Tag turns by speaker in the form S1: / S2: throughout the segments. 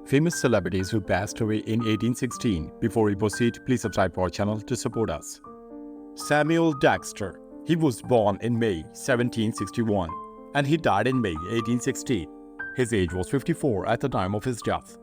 S1: Famous celebrities who passed away in 1816. Before we proceed, please subscribe to our channel to support us. Samuel Daxter. He was born in May 1761 and he died in May 1816. His age was 54 at the time of his death,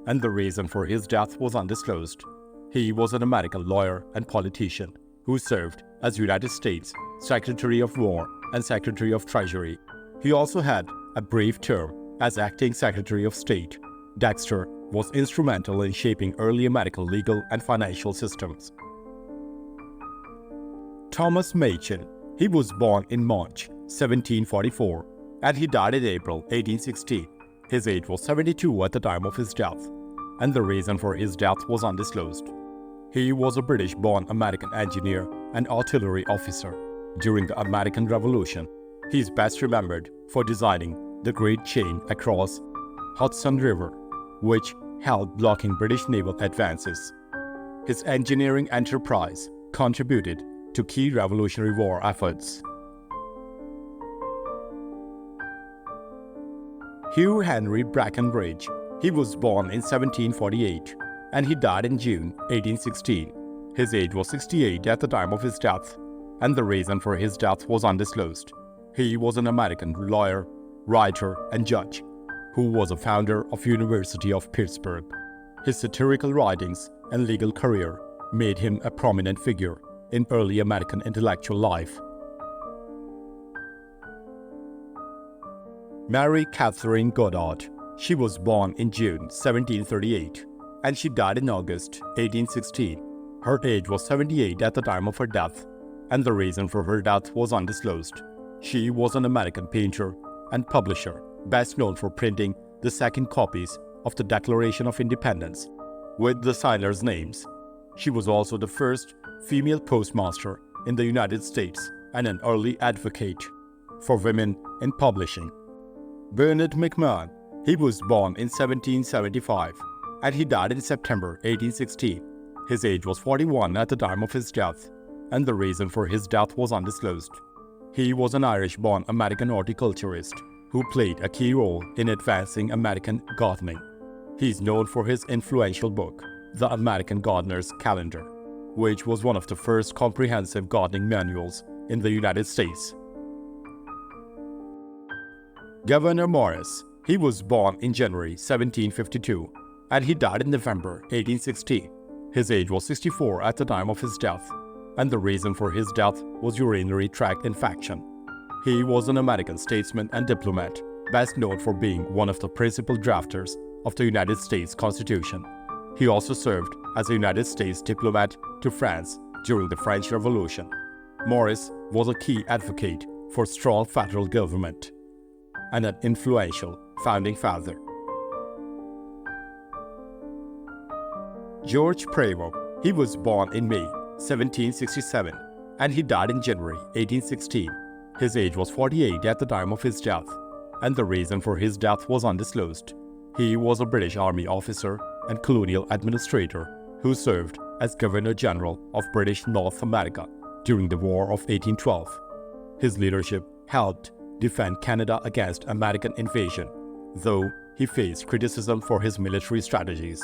S1: and the reason for his death was undisclosed. He was an American lawyer and politician who served as United States Secretary of War and Secretary of Treasury. He also had a brief term as acting Secretary of State. Daxter was instrumental in shaping early American legal and financial systems. Thomas Machen. He was born in March 1744 and he died in April 1816. His age was 72 at the time of his death, and the reason for his death was undisclosed. He was a British-born American engineer and artillery officer during the American Revolution. He is best remembered for designing the Great Chain across Hudson River, which helped blocking British naval advances. His engineering enterprise contributed to key Revolutionary War efforts. Hugh Henry Brackenbridge. He was born in 1748 and he died in June 1816. His age was 68 at the time of his death, and the reason for his death was undisclosed. He was an American lawyer, writer, and judge who was a founder of University of Pittsburgh. His satirical writings and legal career made him a prominent figure in early American intellectual life. Mary Catherine Godard. She was born in June 1738 and she died in August 1816. Her age was 78 at the time of her death, and the reason for her death was undisclosed. She was an American painter and publisher, best known for printing the second copies of the Declaration of Independence with the signers' names. She was also the first female postmaster in the United States and an early advocate for women in publishing. Bernard McMahon. He was born in 1775 and he died in September 1816. His age was 41 at the time of his death, and the reason for his death was undisclosed. He was an Irish-born American horticulturist who played a key role in advancing American gardening. He is known for his influential book, The American Gardener's Calendar, which was one of the first comprehensive gardening manuals in the United States. Gouverneur Morris. He was born in January 1752 and he died in November 1860. His age was 64 at the time of his death, and the reason for his death was urinary tract infection. He was an American statesman and diplomat, best known for being one of the principal drafters of the United States Constitution. He also served as a United States diplomat to France during the French Revolution. Morris was a key advocate for strong federal government and an influential founding father. George Preo. He was born in May 1767 and he died in January 1816. His age was 48 at the time of his death, and the reason for his death was undisclosed. He was a British Army officer and colonial administrator who served as Governor General of British North America during the War of 1812. His leadership helped defend Canada against American invasion, though he faced criticism for his military strategies.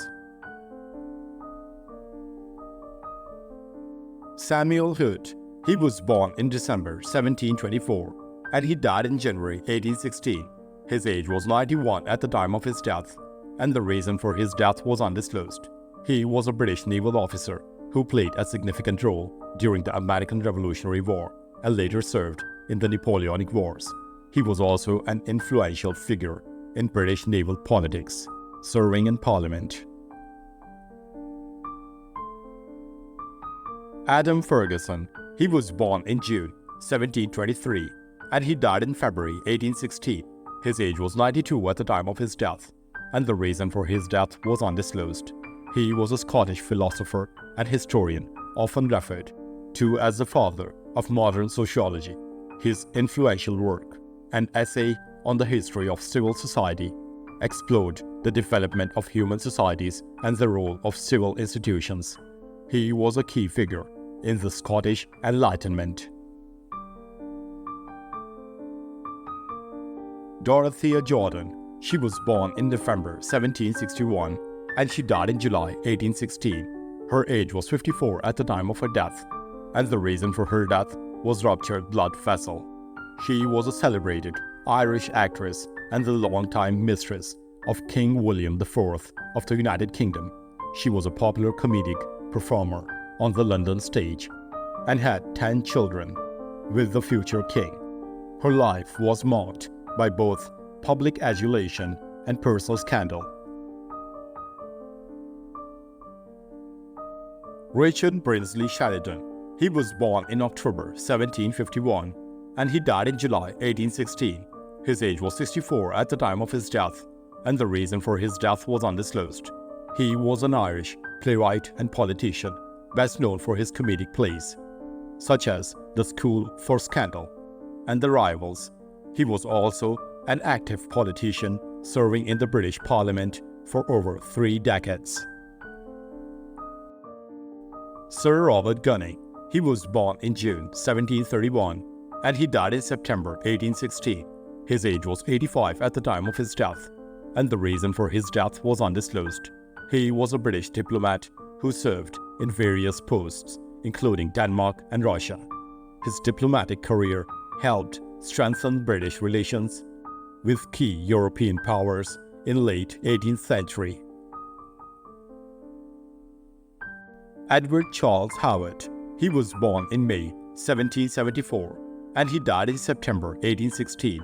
S1: Samuel Hood. He was born in December 1724 and he died in January 1816. His age was 91 at the time of his death, and the reason for his death was undisclosed. He was a British naval officer who played a significant role during the American Revolutionary War and later served in the Napoleonic Wars. He was also an influential figure in British naval politics, serving in Parliament. Adam Ferguson. He was born in June 1723 and he died in February 1816. His age was 92 at the time of his death, and the reason for his death was undisclosed. He was a Scottish philosopher and historian, often referred to as the father of modern sociology. His influential work, an essay on the history of civil society, explored the development of human societies and the role of civil institutions. He was a key figure in the Scottish Enlightenment. Dorthia Jordan. She was born in November 1761 and she died in July 1816. Her age was 54 at the time of her death, and the reason for her death was ruptured blood vessel. She was a celebrated Irish actress and the longtime mistress of King William IV of the United Kingdom. She was a popular comedic performer on the London stage and had 10 children with the future king. Her life was marked by both public adulation and personal scandal. Richard Brinley Shadon. He was born in October 1751 and he died in July 1816. His age was 64 at the time of his death, and the reason for his death was undisclosed. He was an Irish playwright and politician, best known for his comedic plays, such as The School for Scandal and The Rivals. He was also an active politician, serving in the British Parliament for over 3 decades. Sir Robert Gunny. He was born in June 1731 and he died in September 1816. His age was 85 at the time of his death, and the reason for his death was undisclosed. He was a British diplomat who served in various posts, including Denmark and Russia. His diplomatic career helped strengthen British relations with key European powers in late 18th century. Edward Charles Howard. He was born in May 1774 and he died in September 1816.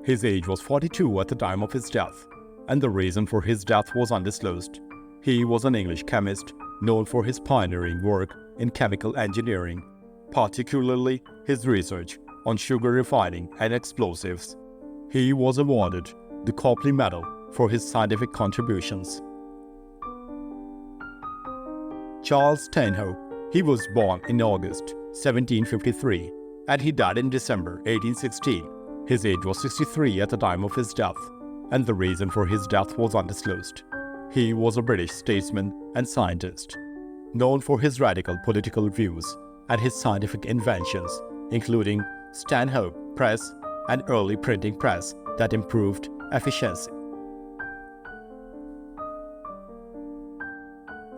S1: His age was 42 at the time of his death, and the reason for his death was undisclosed. He was an English chemist known for his pioneering work in chemical engineering, particularly his research on sugar refining and explosives. He was awarded the Copley Medal for his scientific contributions. Charles Stanhope. He was born in August 1753 and he died in December 1816. His age was 63 at the time of his death, and the reason for his death was undisclosed. He was a British statesman and scientist, known for his radical political views and his scientific inventions, including Stanhope Press and early printing press that improved efficiency.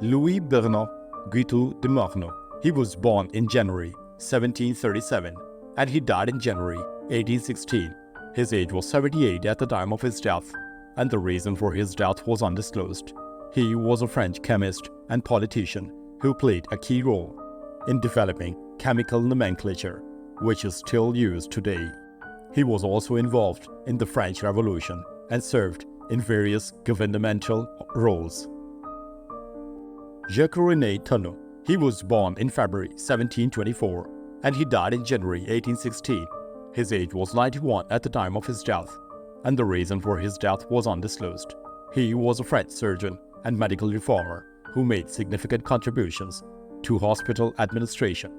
S1: Louis Bernard Jaku de Marno. He was born in January 1737 and he died in January 1816. His age was 78 at the time of his death, and the reason for his death was undisclosed. He was a French chemist and politician who played a key role in developing chemical nomenclature, which is still used today. He was also involved in the French Revolution and served in various governmental roles. Jacques René Tonneau. He was born in February 1724 and he died in January 1816. His age was 91 at the time of his death, and the reason for his death was undisclosed. He was a French surgeon and medical reformer who made significant contributions to hospital administration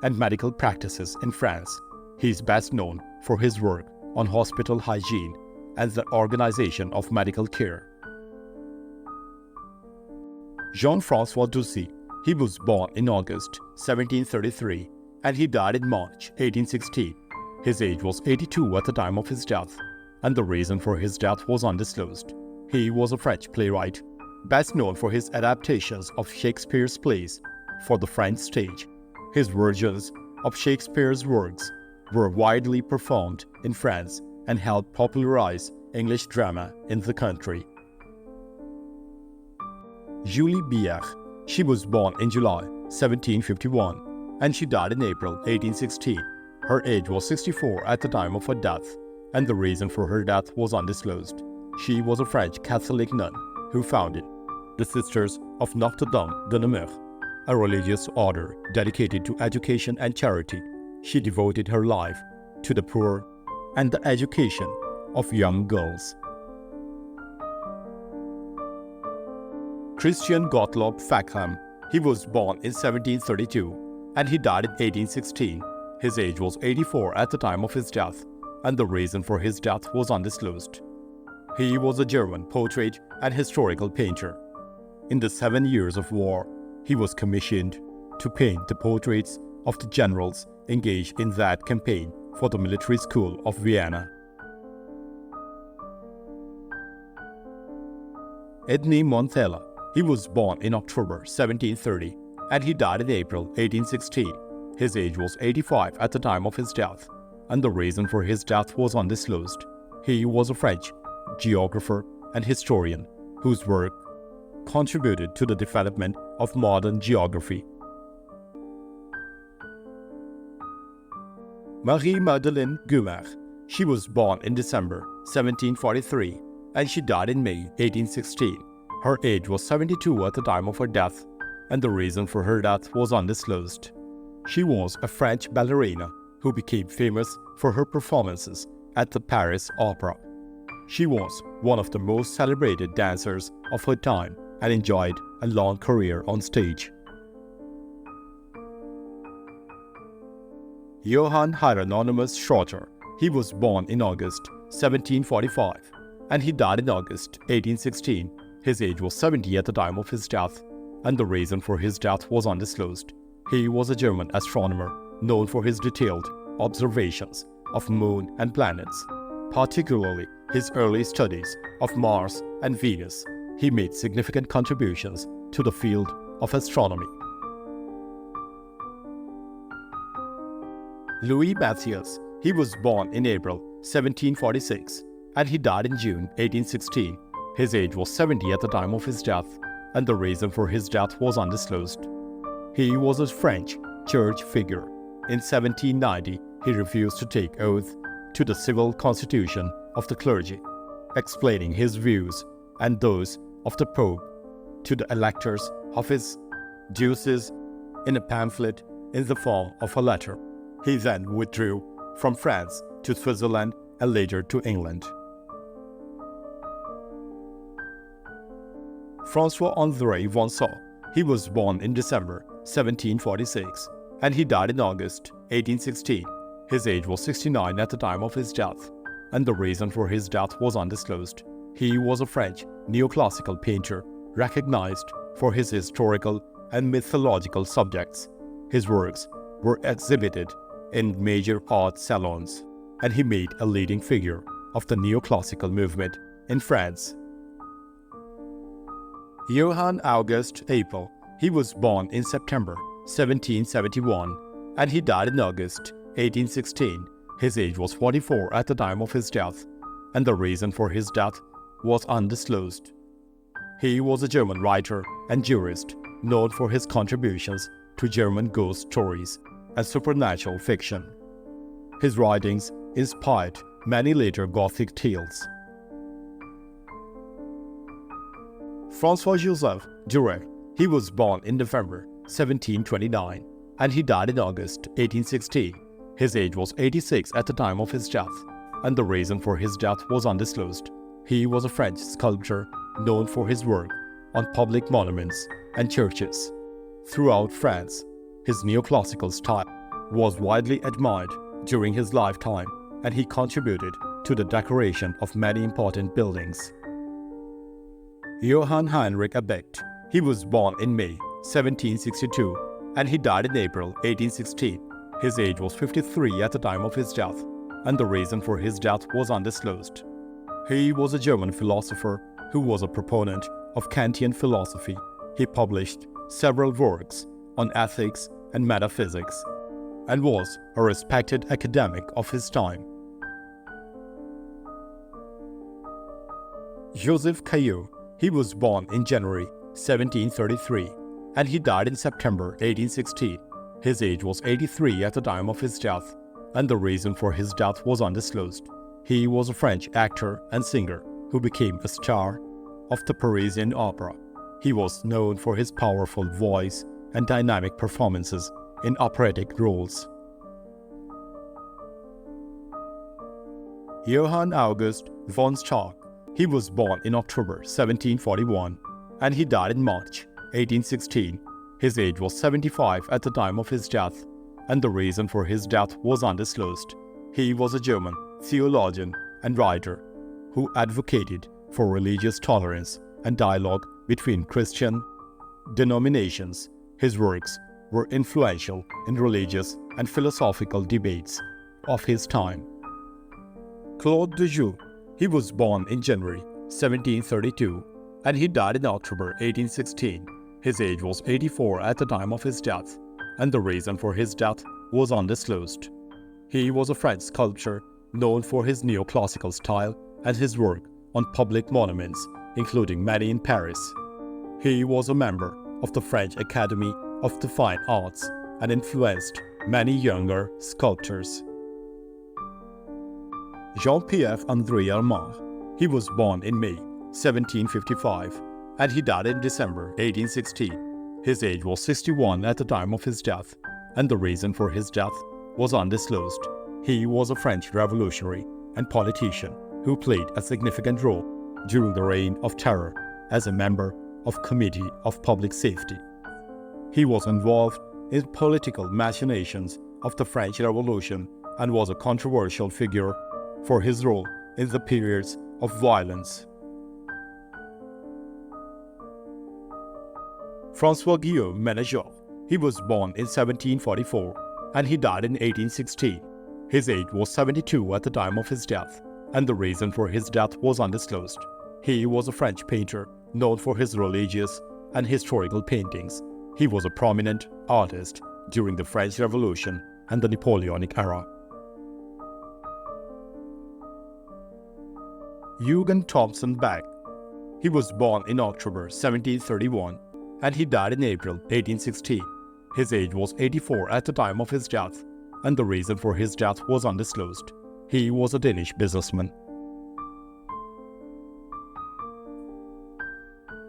S1: and medical practices in France. He is best known for his work on hospital hygiene and the organization of medical care. Jean-François Ducy. He was born in August 1733 and he died in March 1816. His age was 82 at the time of his death, and the reason for his death was undisclosed. He was a French playwright, best known for his adaptations of Shakespeare's plays for the French stage. His versions of Shakespeare's works were widely performed in France and helped popularize English drama in the country. Julie Bière. She was born in July 1751 and she died in April 1816. Her age was 64 at the time of her death, and the reason for her death was undisclosed. She was a French Catholic nun who founded the Sisters of Notre Dame de Namur, a religious order dedicated to education and charity. She devoted her life to the poor and the education of young girls. Christian Gottlob Fackham. He was born in 1732 and he died in 1816. His age was 84 at the time of his death, and the reason for his death was undisclosed. He was a German portrait and historical painter. In the 7 years of war, he was commissioned to paint the portraits of the generals engaged in that campaign for the military school of Vienna. Edney Monella. He was born in October 1730 and he died in April 1816. His age was 85 at the time of his death, and the reason for his death was undisclosed. He was a French geographer and historian whose work contributed to the development of modern geography. Marie-Madeleine Guimard. She was born in December 1743 and she died in May 1816. Her age was 72 at the time of her death, and the reason for her death was undisclosed. She was a French ballerina who became famous for her performances at the Paris Opera. She was one of the most celebrated dancers of her time and enjoyed a long career on stage. Johan Hieronymus Schroeter. He was born in August 1745 and he died in August 1816. His age was 70 at the time of his death, and the reason for his death was undisclosed. He was a German astronomer known for his detailed observations of moon and planets, particularly his early studies of Mars and Venus. He made significant contributions to the field of astronomy. Louis Mathias. He was born in April 1746 and he died in June 1816. His age was 70 at the time of his death, and the reason for his death was undisclosed. He was a French church figure. In 1790, he refused to take oath to the civil constitution of the clergy, explaining his views and those of the Pope to the electors of his diocese in a pamphlet in the form of a letter. He then withdrew from France to Switzerland and later to England. François-André Von CH. He was born in December 1746 and he died in August 1816. His age was 69 at the time of his death, and the reason for his death was undisclosed. He was a French neoclassical painter recognized for his historical and mythological subjects. His works were exhibited in major art salons, and he made a leading figure of the neoclassical movement in France. Johann August Apel. He was born in September 1771 and he died in August 1816. His age was 44 at the time of his death, and the reason for his death was undisclosed. He was a German writer and jurist known for his contributions to German ghost stories and supernatural fiction. His writings inspired many later Gothic tales. François-Joseph Duret. He was born in November 1729 and he died in August 1816. His age was 86 at the time of his death, and the reason for his death was undisclosed. He was a French sculptor known for his work on public monuments and churches. Throughout France, his neoclassical style was widely admired during his lifetime, and he contributed to the decoration of many important buildings. Johan Hinrich Abecht. He was born in May 1762 and he died in April 1816. His age was 53 at the time of his death, and the reason for his death was undisclosed. He was a German philosopher who was a proponent of Kantian philosophy. He published several works on ethics and metaphysics and was a respected academic of his time. Joseph Caillou. He was born in January 1733 and he died in September 1816. His age was 83 at the time of his death, and the reason for his death was undisclosed. He was a French actor and singer who became a star of the Parisian opera. He was known for his powerful voice and dynamic performances in operatic roles. Johann August Von CH. He was born in October 1741 and he died in March 1816. His age was 75 at the time of his death, and the reason for his death was undisclosed. He was a German theologian and writer who advocated for religious tolerance and dialogue between Christian denominations. His works were influential in religious and philosophical debates of his time. Claude Duu. He was born in January 1732 and he died in October 1816. His age was 84 at the time of his death, and the reason for his death was undisclosed. He was a French sculptor known for his neoclassical style and his work on public monuments, including many in Paris. He was a member of the French Academy of the Fine Arts and influenced many younger sculptors. Jean-Pierre André Armand. He was born in May 1755 and he died in December 1816. His age was 61 at the time of his death, and the reason for his death was undisclosed. He was a French revolutionary and politician who played a significant role during the Reign of Terror as a member of Committee of Public Safety. He was involved in political machinations of the French Revolution and was a controversial figure for his role in the periods of violence. François-Guillaume Ménageot. He was born in 1744 and he died in 1816. His age was 72 at the time of his death, and the reason for his death was undisclosed. He was a French painter known for his religious and historical paintings. He was a prominent artist during the French Revolution and the Napoleonic era. Yugan Thompson Bach. He was born in October 1731 and he died in April 1816. His age was 84 at the time of his death, and the reason for his death was undisclosed. He was a Danish businessman.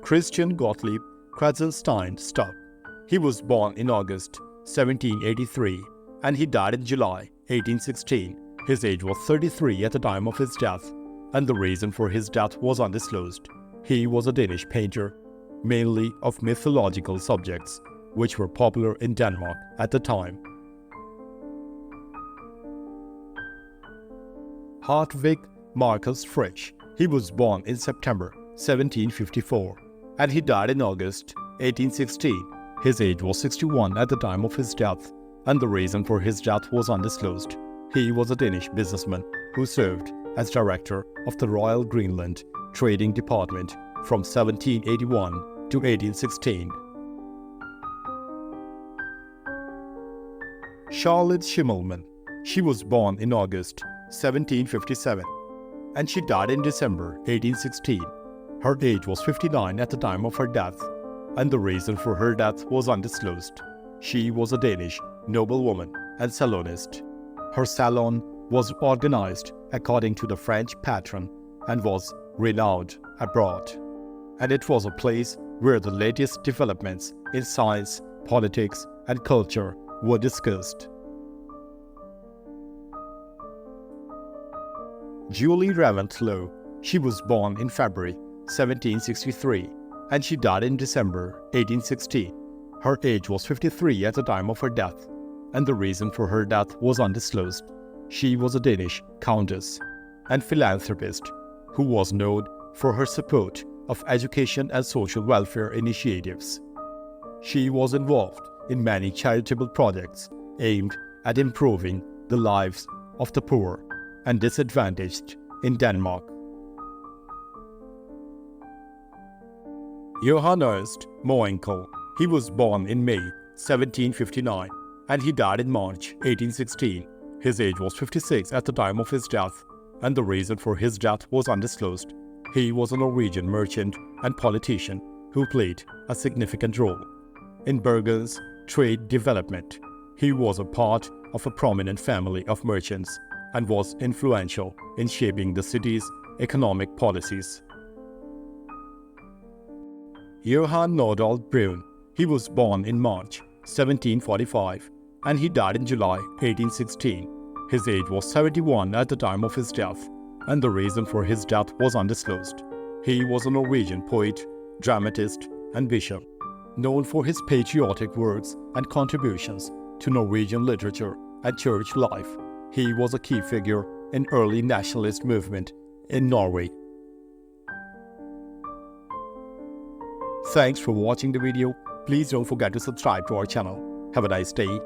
S1: Christian Gottlieb Kratzenstein Stubb. He was born in August 1783 and he died in July 1816. His age was 33 at the time of his death, and the reason for his death was undisclosed. He was a Danish painter, mainly of mythological subjects, which were popular in Denmark at the time. Hartwig Marcus Frisch. He was born in September 1754 and he died in August 1816. His age was 61 at the time of his death, and the reason for his death was undisclosed. He was a Danish businessman who served as director of the Royal Greenland Trading Department from 1781 to 1816. Charlotte Schimelman. She was born in August 1757 and she died in December 1816. Her age was 59 at the time of her death, and the reason for her death was undisclosed. She was a Danish noblewoman and salonist. Her salon was organized according to the French pattern and was renowned abroad, and it was a place where the latest developments in science, politics, and culture were discussed. Julie Rentlow. She was born in February 1763 and she died in December 1816. Her age was 53 at the time of her death, and the reason for her death was undisclosed. She was a Danish countess and philanthropist who was known for her support of education and social welfare initiatives. She was involved in many charitable projects aimed at improving the lives of the poor and disadvantaged in Denmark. Johan H Schmidt. He was born in May 1759 and he died in March 1816. His age was 56 at the time of his death, and the reason for his death was undisclosed. He was a Norwegian merchant and politician who played a significant role in Bergen's trade development. He was a part of a prominent family of merchants and was influential in shaping the city's economic policies. Johan Nal Brun. He was born in March 1745 and he died in July 1816. His age was 71 at the time of his death, and the reason for his death was undisclosed. He was a Norwegian poet, dramatist, and bishop, known for his patriotic works and contributions to Norwegian literature and church life. He was a key figure in early nationalist movement in Norway. Thanks for watching the video. Please don't forget to subscribe to our channel. Have a nice day.